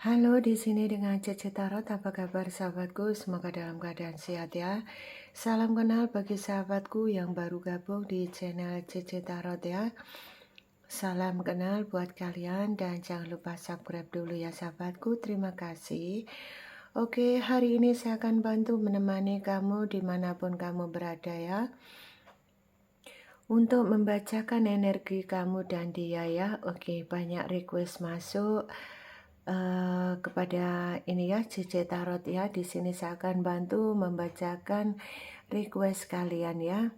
Halo, di sini dengan Cece Tarot. Apa kabar sahabatku? Semoga dalam keadaan sehat ya. Salam kenal bagi sahabatku yang baru gabung di channel Cece Tarot ya. Salam kenal buat kalian dan jangan lupa subscribe dulu ya sahabatku. Terima kasih. Oke, hari ini saya akan bantu menemani kamu dimanapun kamu berada ya. Untuk membacakan energi kamu dan dia ya. Oke, banyak request masuk. Kepada ini ya Cece Tarot ya. Di sini saya akan bantu membacakan request kalian ya.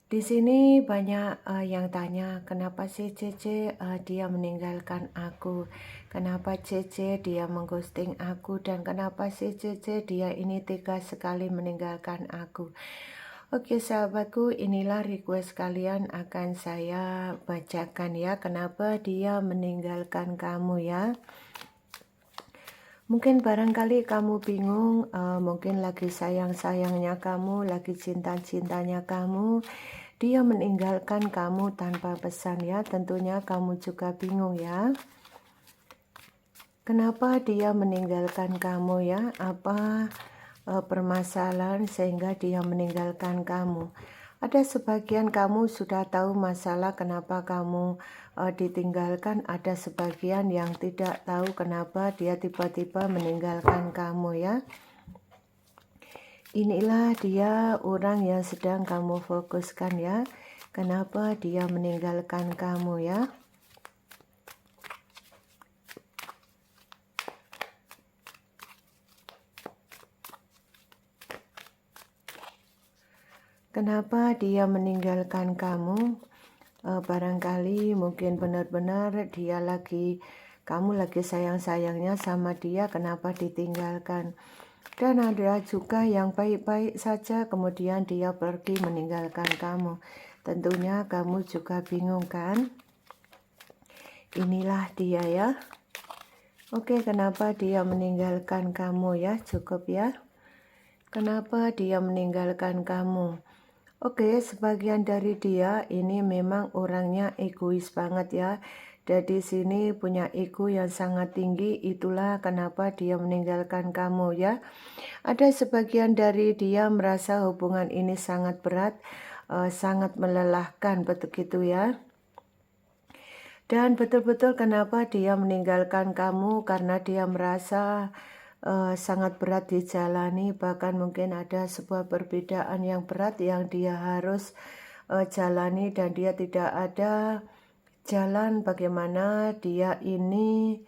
Di sini banyak yang tanya, kenapa sih Cece dia meninggalkan aku? Kenapa Cece dia mengghosting aku? Dan kenapa sih Cece dia ini tega sekali meninggalkan aku? Oke sahabatku, inilah request kalian akan saya bacakan ya. Kenapa dia meninggalkan kamu ya? Mungkin barangkali kamu bingung, mungkin lagi sayang-sayangnya kamu, lagi cinta-cintanya kamu, dia meninggalkan kamu tanpa pesan ya. Tentunya kamu juga bingung ya. Kenapa dia meninggalkan kamu ya? Apa permasalahan sehingga dia meninggalkan kamu? Ada sebagian kamu sudah tahu masalah kenapa kamu ditinggalkan. Ada sebagian yang tidak tahu kenapa dia tiba-tiba meninggalkan kamu ya. Inilah dia orang yang sedang kamu fokuskan ya. Kenapa dia meninggalkan kamu ya. Kenapa dia meninggalkan kamu? Barangkali mungkin benar-benar kamu lagi sayang-sayangnya sama dia, kenapa ditinggalkan? Dan ada juga yang baik-baik saja kemudian dia pergi meninggalkan kamu. Tentunya kamu juga bingung kan? Inilah dia ya. Oke, kenapa dia meninggalkan kamu ya? Cukup ya. Kenapa dia meninggalkan kamu? Oke, sebagian dari dia ini memang orangnya egois banget ya. Jadi sini punya ego yang sangat tinggi, itulah kenapa dia meninggalkan kamu ya. Ada sebagian dari dia merasa hubungan ini sangat berat, sangat melelahkan, begitu ya. Dan betul-betul kenapa dia meninggalkan kamu, karena dia merasa sangat berat dijalani, bahkan mungkin ada sebuah perbedaan yang berat yang dia harus jalani dan dia tidak ada jalan bagaimana dia ini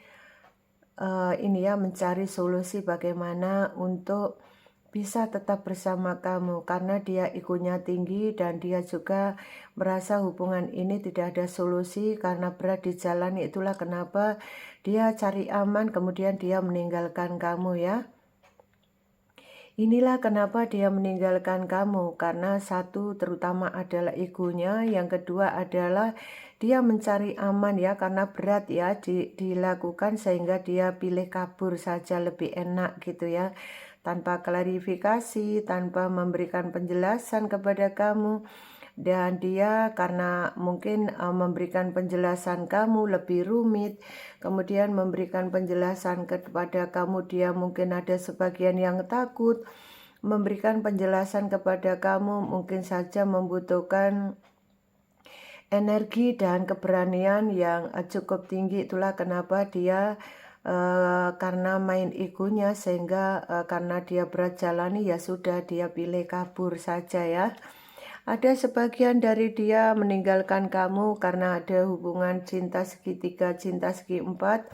ya mencari solusi bagaimana untuk bisa tetap bersama kamu, karena dia egonya tinggi dan dia juga merasa hubungan ini tidak ada solusi karena berat di jalan. Itulah kenapa dia cari aman kemudian dia meninggalkan kamu ya. Inilah kenapa dia meninggalkan kamu, karena satu terutama adalah egonya, yang kedua adalah dia mencari aman ya, karena berat ya dilakukan sehingga dia pilih kabur saja lebih enak gitu ya. Tanpa klarifikasi, tanpa memberikan penjelasan kepada kamu. Dan dia karena mungkin memberikan penjelasan kamu lebih rumit, kemudian memberikan penjelasan kepada kamu, dia mungkin ada sebagian yang takut. Memberikan penjelasan kepada kamu mungkin saja membutuhkan energi dan keberanian yang cukup tinggi. Itulah kenapa dia karena main egonya sehingga karena dia berat jalani ya sudah dia pilih kabur saja ya. Ada sebagian dari dia meninggalkan kamu karena ada hubungan cinta segitiga, cinta segi empat.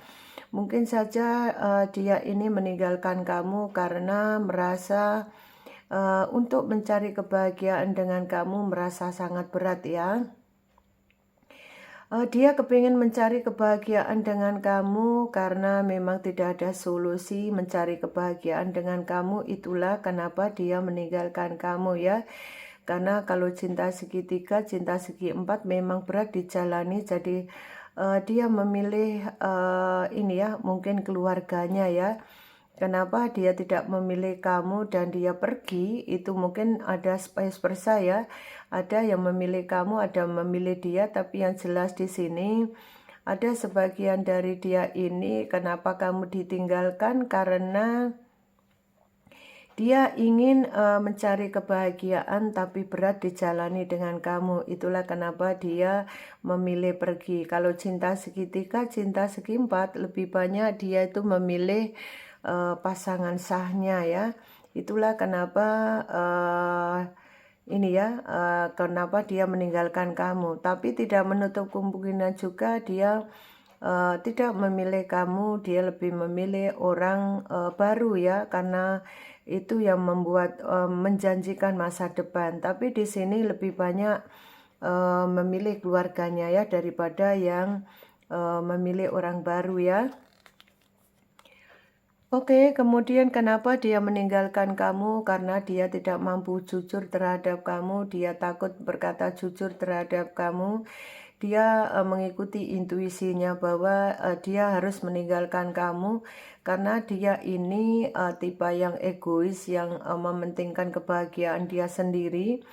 Mungkin saja dia ini meninggalkan kamu karena merasa untuk mencari kebahagiaan dengan kamu merasa sangat berat ya. Dia kepingin mencari kebahagiaan dengan kamu karena memang tidak ada solusi mencari kebahagiaan dengan kamu. Itulah kenapa dia meninggalkan kamu ya. Karena kalau cinta segitiga, cinta segi empat memang berat dijalani. Jadi dia memilih ini ya, mungkin keluarganya ya. Kenapa dia tidak memilih kamu dan dia pergi, itu mungkin ada vice versa ya. Ada yang memilih kamu, ada yang memilih dia, tapi yang jelas di sini ada sebagian dari dia ini kenapa kamu ditinggalkan karena dia ingin mencari kebahagiaan tapi berat dijalani dengan kamu. Itulah kenapa dia memilih pergi. Kalau cinta segitiga, cinta segiempat, lebih banyak dia itu memilih pasangan sahnya ya. Itulah kenapa kenapa dia meninggalkan kamu. Tapi tidak menutup kemungkinan juga dia tidak memilih kamu, dia lebih memilih orang baru ya, karena itu yang membuat menjanjikan masa depan. Tapi di sini lebih banyak memilih keluarganya ya daripada yang memilih orang baru ya. Oke, kemudian kenapa dia meninggalkan kamu? Karena dia tidak mampu jujur terhadap kamu, dia takut berkata jujur terhadap kamu. Dia mengikuti intuisinya bahwa dia harus meninggalkan kamu karena dia ini tipe yang egois, yang mementingkan kebahagiaan dia sendiri.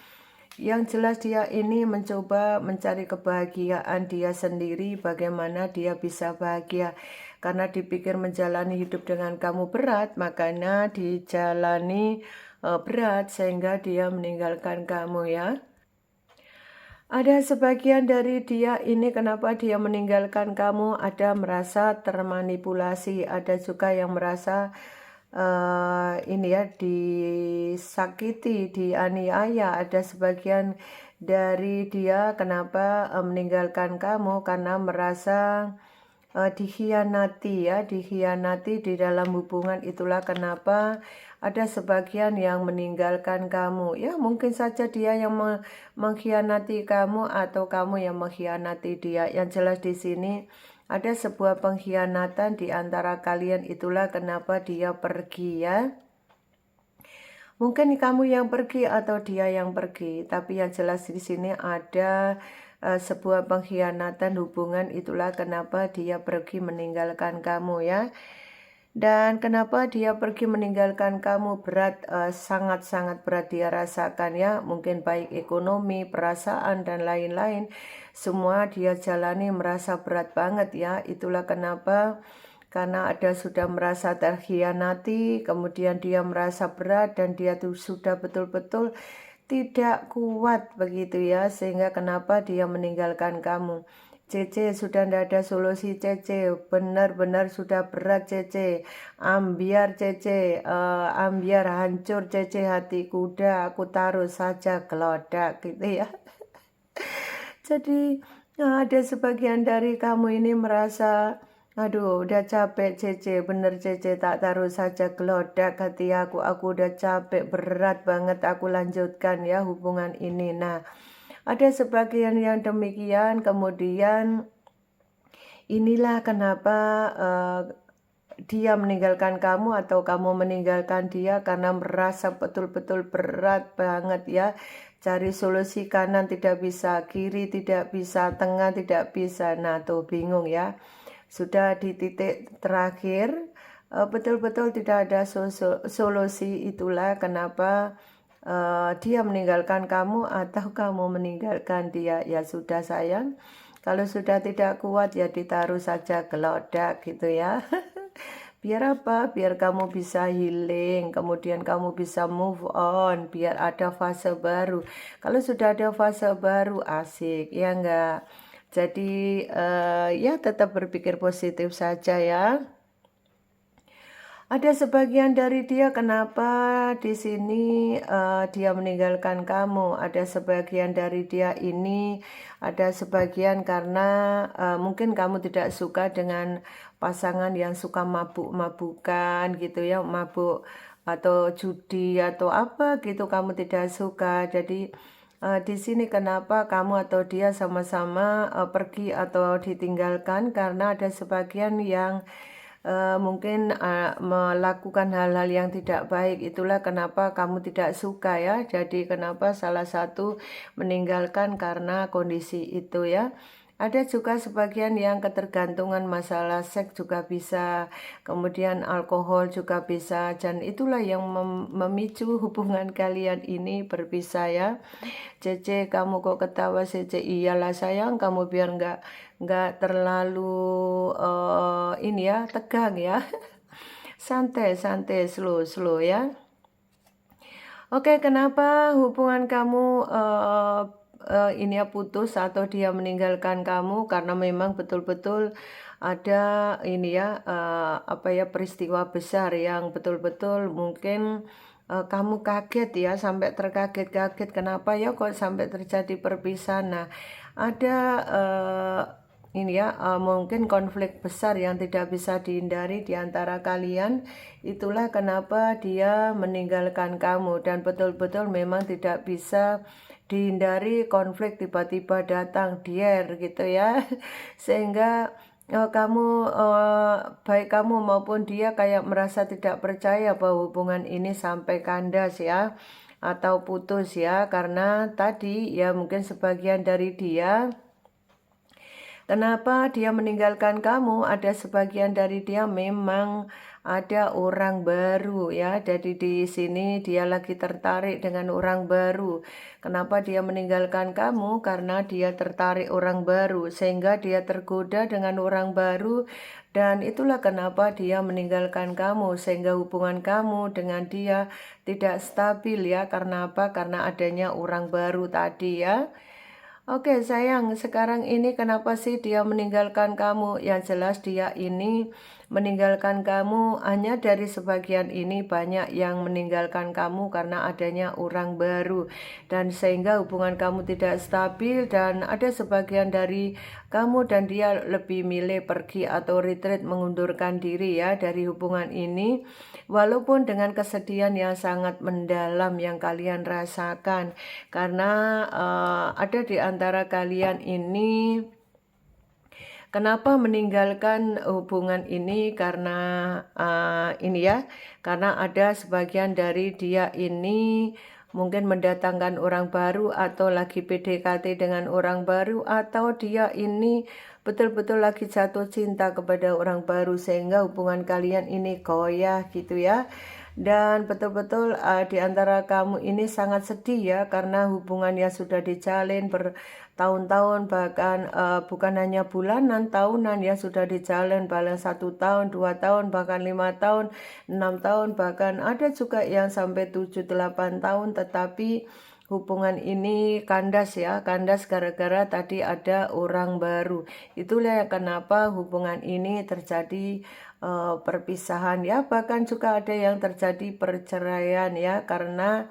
Yang jelas dia ini mencoba mencari kebahagiaan dia sendiri, bagaimana dia bisa bahagia. Karena dipikir menjalani hidup dengan kamu berat, makanya dijalani berat sehingga dia meninggalkan kamu ya. Ada sebagian dari dia ini kenapa dia meninggalkan kamu, ada merasa termanipulasi, ada juga yang merasa disakiti, dianiaya. Ada sebagian dari dia kenapa meninggalkan kamu karena merasa dikhianati ya, dikhianati di dalam hubungan. Itulah kenapa ada sebagian yang meninggalkan kamu ya. Mungkin saja dia yang mengkhianati kamu atau kamu yang mengkhianati dia. Yang jelas di sini ada sebuah pengkhianatan di antara kalian. Itulah kenapa dia pergi ya. Mungkin kamu yang pergi atau dia yang pergi, tapi yang jelas di sini ada sebuah pengkhianatan hubungan. Itulah kenapa dia pergi meninggalkan kamu ya. Dan kenapa dia pergi meninggalkan kamu berat, sangat-sangat berat dia rasakan ya. Mungkin baik ekonomi, perasaan, dan lain-lain. Semua dia jalani merasa berat banget ya. Itulah kenapa, karena ada sudah merasa terkhianati, kemudian dia merasa berat dan dia tuh sudah betul-betul tidak kuat begitu ya. Sehingga kenapa dia meninggalkan kamu. Cece, sudah tidak ada solusi Cece, benar-benar sudah berat Cece, ambiar Cece, ambiar hancur Cece hatiku, udah aku taruh saja gelodak gitu ya. Jadi ada sebagian dari kamu ini merasa, aduh udah capek Cece, bener Cece, tak taruh saja gelodak hati aku udah capek, berat banget aku lanjutkan ya hubungan ini. Nah, ada sebagian yang demikian, kemudian inilah kenapa dia meninggalkan kamu atau kamu meninggalkan dia karena merasa betul-betul berat banget ya. Cari solusi kanan tidak bisa, kiri tidak bisa, tengah tidak bisa. Nah tuh bingung ya. Sudah di titik terakhir, betul-betul tidak ada solusi. Itulah kenapa dia meninggalkan kamu atau kamu meninggalkan dia. Ya sudah sayang, kalau sudah tidak kuat ya ditaruh saja gelodak gitu ya. Biar apa? Biar kamu bisa healing, kemudian kamu bisa move on, biar ada fase baru. Kalau sudah ada fase baru asik ya enggak. Jadi ya tetap berpikir positif saja ya. Ada sebagian dari dia kenapa di sini dia meninggalkan kamu. Ada sebagian dari dia ini, ada sebagian karena mungkin kamu tidak suka dengan pasangan yang suka mabuk-mabukan gitu ya, mabuk atau judi atau apa gitu, kamu tidak suka. Jadi di sini kenapa kamu atau dia sama-sama pergi atau ditinggalkan karena ada sebagian yang mungkin melakukan hal-hal yang tidak baik. Itulah kenapa kamu tidak suka ya. Jadi kenapa salah satu meninggalkan karena kondisi itu ya. Ada juga sebagian yang ketergantungan masalah seks juga bisa, kemudian alkohol juga bisa, dan itulah yang memicu hubungan kalian ini berpisah ya. Cece, kamu kok ketawa Cece? Iyalah sayang, kamu biar nggak terlalu ini ya, tegang ya. Santai, santai, slow, slow ya. Oke, kenapa hubungan kamu ini ya putus atau dia meninggalkan kamu? Karena memang betul-betul ada ini ya apa ya peristiwa besar yang betul-betul mungkin kamu kaget ya sampai terkaget-kaget kenapa ya kok sampai terjadi perpisahan. Nah, ada ini ya mungkin konflik besar yang tidak bisa dihindari di antara kalian. Itulah kenapa dia meninggalkan kamu dan betul-betul memang tidak bisa dihindari konflik tiba-tiba datang dier gitu ya. Sehingga kamu baik kamu maupun dia kayak merasa tidak percaya bahwa hubungan ini sampai kandas ya atau putus ya, karena tadi ya mungkin sebagian dari dia. Kenapa dia meninggalkan kamu? Ada sebagian dari dia memang ada orang baru ya. Jadi di sini dia lagi tertarik dengan orang baru. Kenapa dia meninggalkan kamu? Karena dia tertarik orang baru sehingga dia tergoda dengan orang baru, dan itulah kenapa dia meninggalkan kamu sehingga hubungan kamu dengan dia tidak stabil ya. Karena apa? Karena adanya orang baru tadi ya. Oke sayang, sekarang ini kenapa sih dia meninggalkan kamu? Yang jelas dia ini meninggalkan kamu hanya dari sebagian ini banyak yang meninggalkan kamu karena adanya orang baru. Dan sehingga hubungan kamu tidak stabil dan ada sebagian dari kamu dan dia lebih milih pergi atau retreat mengundurkan diri ya dari hubungan ini. Walaupun dengan kesedihan yang sangat mendalam yang kalian rasakan. Karena ada di antara kalian ini kenapa meninggalkan hubungan ini karena ini ya, karena ada sebagian dari dia ini mungkin mendatangkan orang baru atau lagi PDKT dengan orang baru atau dia ini betul-betul lagi jatuh cinta kepada orang baru sehingga hubungan kalian ini goyah gitu ya. Dan betul-betul di antara kamu ini sangat sedih ya karena hubungan yang sudah dijalin bertahun-tahun bahkan bukan hanya bulanan, tahunan ya sudah dijalin paling 1 tahun, 2 tahun, bahkan 5 tahun, 6 tahun, bahkan ada juga yang sampai 7-8 tahun, tetapi hubungan ini kandas ya, kandas gara-gara tadi ada orang baru. Itulah kenapa hubungan ini terjadi perpisahan ya, bahkan juga ada yang terjadi perceraian ya karena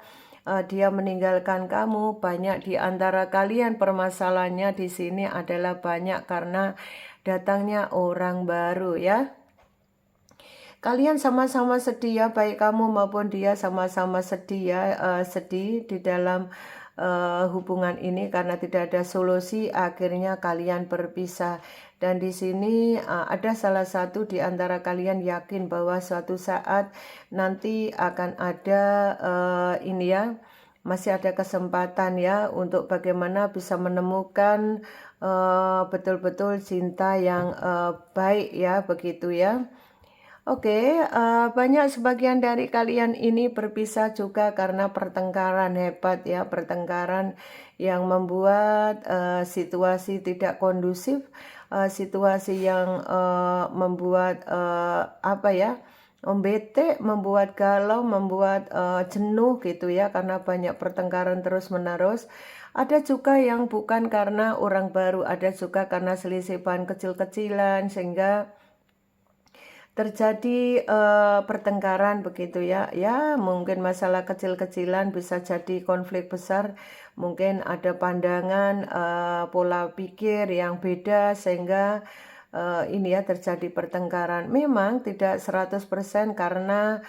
dia meninggalkan kamu. Banyak di antara kalian permasalahannya di sini adalah banyak karena datangnya orang baru ya. Kalian sama-sama sedih ya, baik kamu maupun dia sama-sama sedih ya, sedih di dalam hubungan ini karena tidak ada solusi, akhirnya kalian berpisah. Dan di sini ada salah satu di antara kalian yakin bahwa suatu saat nanti akan ada ini ya, masih ada kesempatan ya untuk bagaimana bisa menemukan betul-betul cinta yang baik ya, begitu ya. Oke, banyak sebagian dari kalian ini berpisah juga karena pertengkaran hebat ya, pertengkaran yang membuat situasi tidak kondusif, situasi yang membuat apa ya, bete, membuat galau, membuat jenuh gitu ya, karena banyak pertengkaran terus-menerus. Ada juga yang bukan karena orang baru, ada juga karena selisih bahan kecil-kecilan sehingga terjadi pertengkaran begitu ya. Ya, mungkin masalah kecil-kecilan bisa jadi konflik besar. Mungkin ada pandangan pola pikir yang beda sehingga ini ya terjadi pertengkaran. Memang tidak 100% karena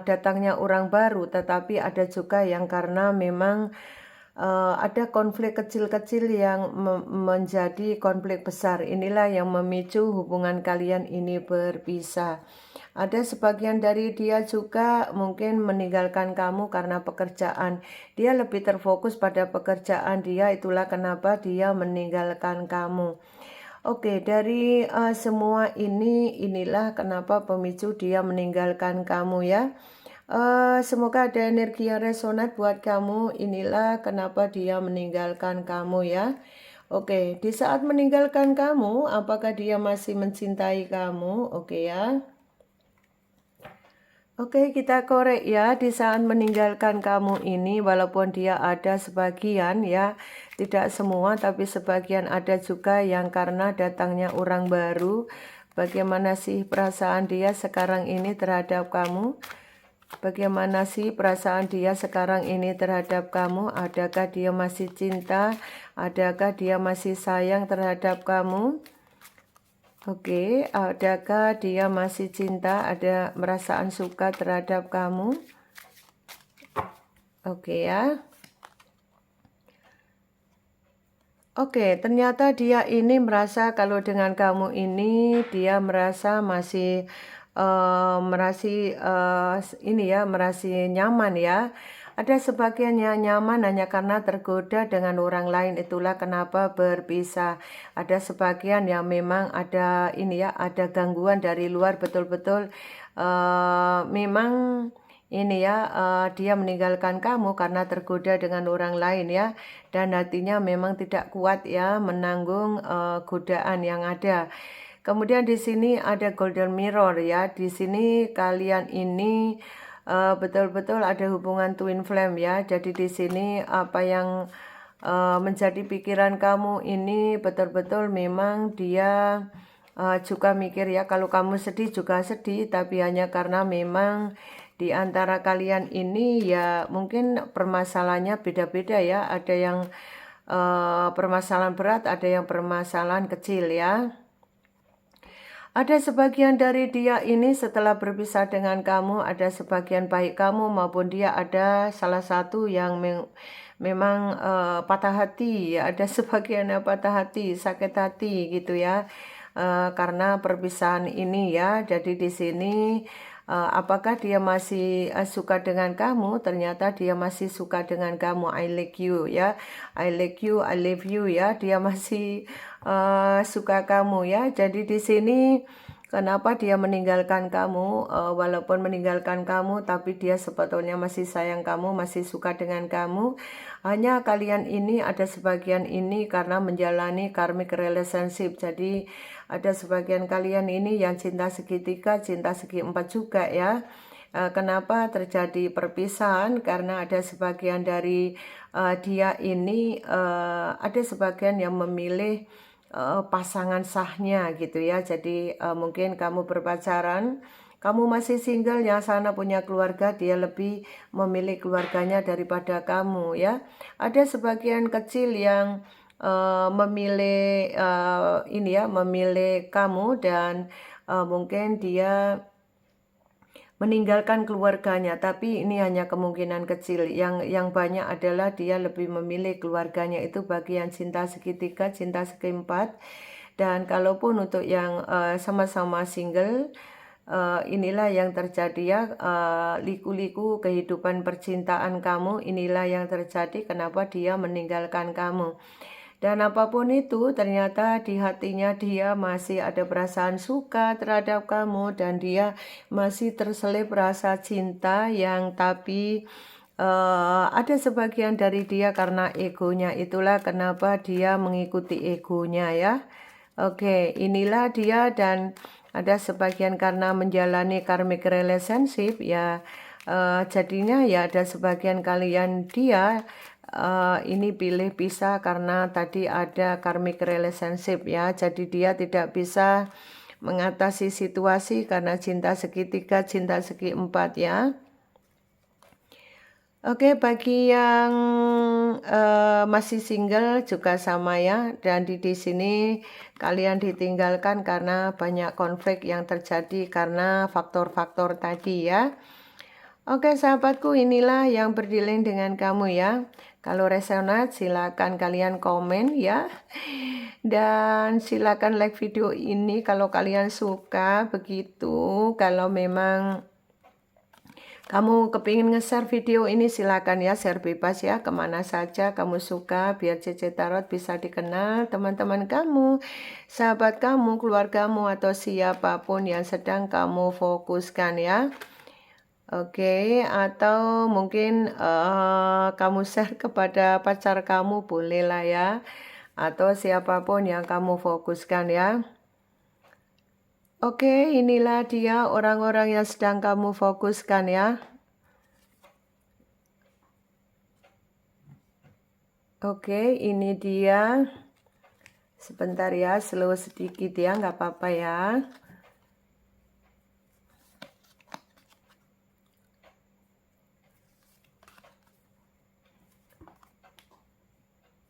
datangnya orang baru, tetapi ada juga yang karena memang ada konflik kecil-kecil yang menjadi konflik besar. Inilah yang memicu hubungan kalian ini berpisah. Ada sebagian dari dia juga mungkin meninggalkan kamu karena pekerjaan. Dia lebih terfokus pada pekerjaan dia, itulah kenapa dia meninggalkan kamu. Oke, dari semua inilah kenapa pemicu dia meninggalkan kamu ya. Semoga ada energi yang resonan buat kamu. Inilah kenapa dia meninggalkan kamu ya. Oke, di saat meninggalkan kamu, apakah dia masih mencintai kamu? Oke ya. Oke, kita korek ya, di saat meninggalkan kamu ini, walaupun dia ada sebagian ya, tidak semua, tapi sebagian ada juga yang karena datangnya orang baru. Bagaimana sih perasaan dia sekarang ini terhadap kamu? Bagaimana sih perasaan dia sekarang ini terhadap kamu? Adakah dia masih cinta? Adakah dia masih sayang terhadap kamu? Oke, adakah dia masih cinta, ada merasaan suka terhadap kamu? Oke ya. Oke, ternyata dia ini merasa kalau dengan kamu ini dia merasa masih merasa nyaman ya. Ada sebagian yang nyaman hanya karena tergoda dengan orang lain, itulah kenapa berpisah. Ada sebagian yang memang ada ada gangguan dari luar, betul-betul memang dia meninggalkan kamu karena tergoda dengan orang lain ya, dan hatinya memang tidak kuat ya menanggung godaan yang ada. Kemudian di sini ada golden mirror ya. Di sini kalian ini betul-betul ada hubungan twin flame ya. Jadi di sini apa yang menjadi pikiran kamu ini betul-betul memang dia juga mikir ya, kalau kamu sedih juga sedih, tapi hanya karena memang di antara kalian ini ya mungkin permasalahannya beda-beda ya. Ada yang permasalahan berat, ada yang permasalahan kecil ya. Ada sebagian dari dia ini setelah berpisah dengan kamu, ada sebagian baik kamu maupun dia ada salah satu yang memang patah hati, ada sebagian yang patah hati, sakit hati gitu ya, karena perpisahan ini ya. Jadi di sini apakah dia masih suka dengan kamu? Ternyata dia masih suka dengan kamu. I like you ya, I like you, I love you ya. Dia masih suka kamu ya. Jadi di sini kenapa dia meninggalkan kamu? Walaupun meninggalkan kamu, tapi dia sebetulnya masih sayang kamu, masih suka dengan kamu. Hanya kalian ini ada sebagian ini karena menjalani karmic relationship. Jadi ada sebagian kalian ini yang cinta segitiga, cinta segi empat juga ya. Kenapa terjadi perpisahan? Karena ada sebagian dari dia ini ada sebagian yang memilih pasangan sahnya gitu ya. Jadi mungkin kamu berpacaran, kamu masih single, yang sana punya keluarga, dia lebih memilih keluarganya daripada kamu ya. Ada sebagian kecil yang memilih memilih kamu, dan mungkin dia meninggalkan keluarganya, tapi ini hanya kemungkinan kecil. Yang banyak adalah dia lebih memilih keluarganya, itu bagian cinta segitiga, cinta sekeempat. Dan kalaupun untuk yang sama-sama single, inilah yang terjadi ya, liku-liku kehidupan percintaan kamu, inilah yang terjadi kenapa dia meninggalkan kamu. Dan apapun itu, ternyata di hatinya dia masih ada perasaan suka terhadap kamu, dan dia masih terselip rasa cinta yang tapi ada sebagian dari dia karena egonya, itulah kenapa dia mengikuti egonya ya. Oke, inilah dia, dan ada sebagian karena menjalani karmic relationship ya, jadinya ya ada sebagian kalian dia ini pilih pisah karena tadi ada karmic relationship ya. Jadi dia tidak bisa mengatasi situasi karena cinta segitiga, cinta segi empat ya. Oke, bagi yang masih single juga sama ya, dan di sini kalian ditinggalkan karena banyak konflik yang terjadi karena faktor-faktor tadi ya. Oke sahabatku, inilah yang berdealing dengan kamu ya. Kalau resonate silakan kalian komen ya. Dan silakan like video ini kalau kalian suka begitu. Kalau memang kamu kepingin nge-share video ini silakan ya, share bebas ya kemana saja kamu suka biar Cece Tarot bisa dikenal teman-teman kamu, sahabat kamu, keluargamu atau siapapun yang sedang kamu fokuskan ya. Oke, atau mungkin kamu share kepada pacar kamu boleh lah ya, atau siapapun yang kamu fokuskan ya. Oke, inilah dia orang-orang yang sedang kamu fokuskan ya. Oke, ini dia. Sebentar ya, slow sedikit ya, nggak apa-apa ya.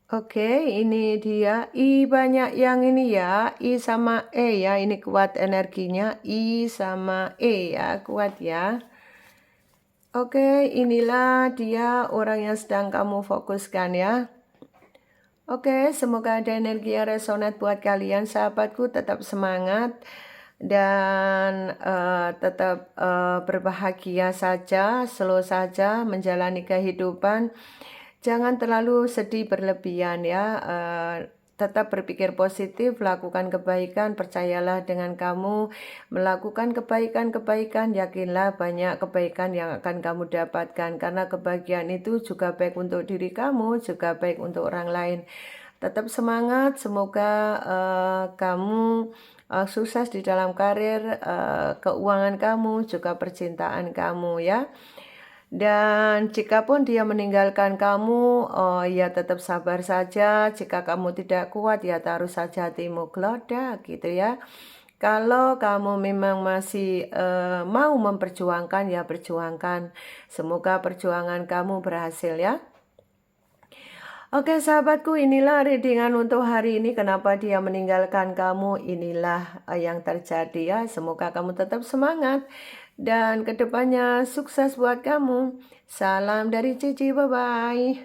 Oke, ini dia. I banyak yang ini ya. I sama E ya. Ini kuat energinya. I sama E ya. Kuat ya. Oke, inilah dia orang yang sedang kamu fokuskan ya. Oke, semoga ada energi yang resonate buat kalian. Sahabatku, tetap semangat. Dan tetap berbahagia saja. Slow saja menjalani kehidupan. Jangan terlalu sedih berlebihan ya, tetap berpikir positif, lakukan kebaikan, percayalah dengan kamu melakukan kebaikan-kebaikan, yakinlah banyak kebaikan yang akan kamu dapatkan, karena kebahagiaan itu juga baik untuk diri kamu, juga baik untuk orang lain. Tetap semangat, semoga kamu sukses di dalam karir, keuangan kamu, juga percintaan kamu ya. Dan jika pun dia meninggalkan kamu, ya tetap sabar saja. Jika kamu tidak kuat, ya taruh saja hatimu gelodak gitu ya. Kalau kamu memang masih mau memperjuangkan, ya perjuangkan. Semoga perjuangan kamu berhasil ya. Oke sahabatku, inilah readingan untuk hari ini. Kenapa dia meninggalkan kamu, inilah yang terjadi ya. Semoga kamu tetap semangat dan kedepannya sukses buat kamu. Salam dari Cici, bye-bye.